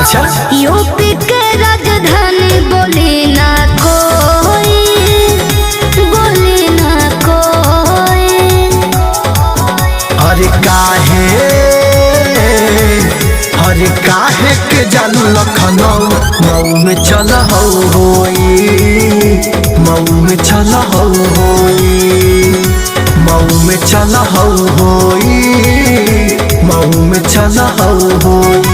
अच्छा यूपी के राजधानी बोली ना कोई, बोली ना कोई। अरे काहे के जालू लखनऊ, मऊ में चल होई, मऊ में चल होई, मऊ में चल होई, मऊ में चल होई।